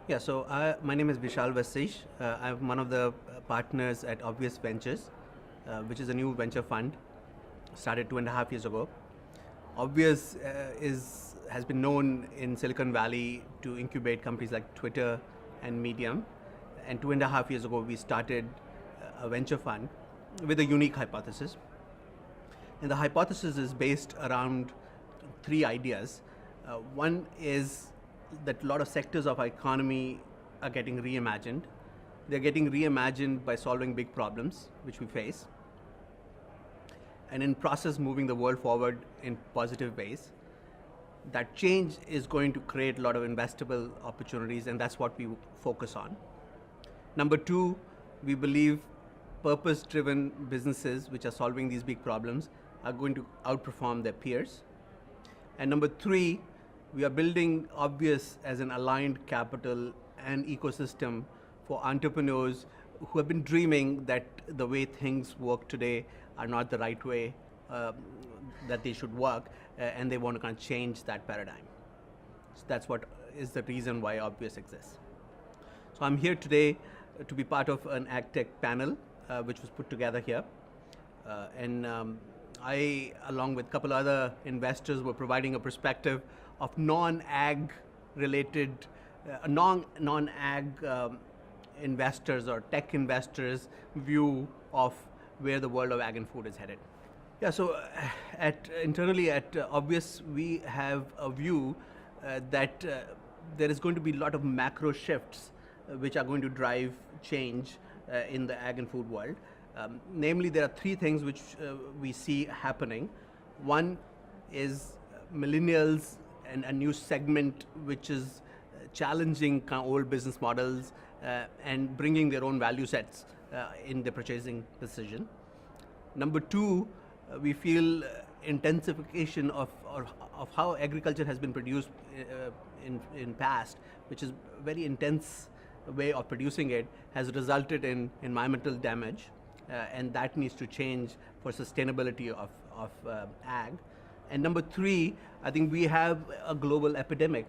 My name is Vishal Vasishth. I'm one of the partners at Obvious Ventures, which is a new venture fund started 2.5 years ago. Obvious has been known in Silicon Valley to incubate companies like Twitter and Medium. And 2.5 years ago, we started a venture fund with a unique hypothesis. And the hypothesis is based around three ideas. One is that a lot of sectors of our economy are getting reimagined. They're getting reimagined by solving big problems which we face, and in process moving the world forward in positive ways. That change is going to create a lot of investable opportunities, and that's what we focus on. Number two, we believe purpose-driven businesses which are solving these big problems are going to outperform their peers. And number three, we are building Obvious as an aligned capital and ecosystem for entrepreneurs who have been dreaming that the way things work today are not the right way that they should work, and they want to kind of change that paradigm. So that's what is the reason why Obvious exists. So I'm here today to be part of an AgTech panel which was put together here. I, along with a couple other investors, were providing a perspective of non-ag related, non-ag investors or tech investors' view of where the world of ag and food is headed. Yeah, so internally at Obvious, we have a view that there is going to be a lot of macro shifts which are going to drive change in the ag and food world. Namely, there are three things which we see happening. One is millennials and a new segment which is challenging kind of old business models and bringing their own value sets in the purchasing decision. Number two, we feel intensification of how agriculture has been produced in past, which is very intense way of producing it, has resulted in environmental damage. And that needs to change for sustainability of ag. And number three, I think we have a global epidemic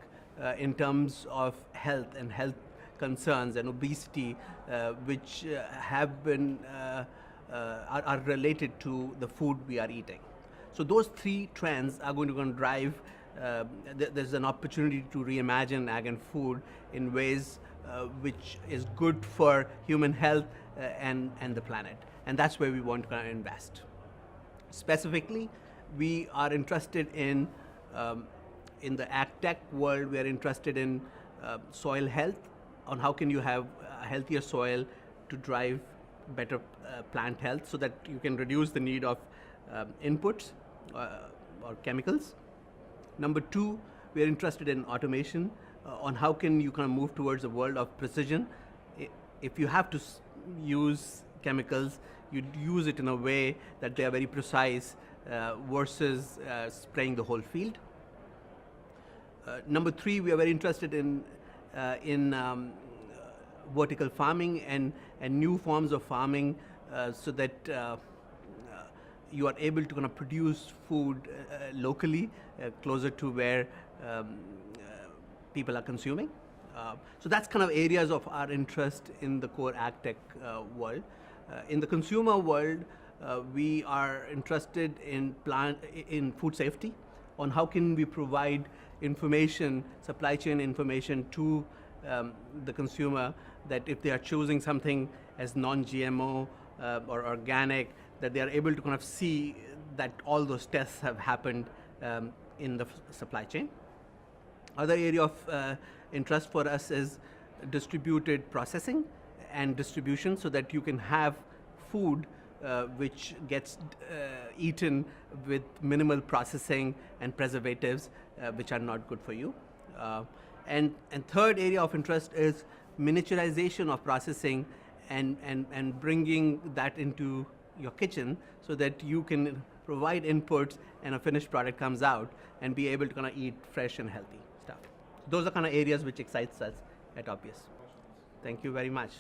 in terms of health and health concerns and obesity, which have been are related to the food we are eating. So those three trends are going to drive. There's an opportunity to reimagine ag and food in ways which is good for human health and the planet. And that's where we want to invest. Specifically, we are interested in the AgTech world. We are interested in soil health, on how can you have a healthier soil to drive better plant health, so that you can reduce the need of inputs or chemicals. Number two, we are interested in automation, on how can you kind of move towards a world of precision. If you have to use chemicals, you use it in a way that they are very precise versus spraying the whole field. Number three, we are very interested in vertical farming and new forms of farming, so that you are able to kind of produce food locally, closer to where people are consuming. So that's kind of areas of our interest in the core AgTech world. In the consumer world, we are interested in food safety, on how can we provide information, supply chain information to the consumer, that if they are choosing something as non-GMO or organic, that they are able to kind of see that all those tests have happened in the supply chain. Other area of interest for us is distributed processing and distribution, so that you can have food which gets eaten with minimal processing and preservatives which are not good for you. And third area of interest is miniaturization of processing and bringing that into your kitchen, so that you can provide inputs and a finished product comes out and be able to kind of eat fresh and healthy stuff. Those are kind of areas which excites us at Obvious. Thank you very much.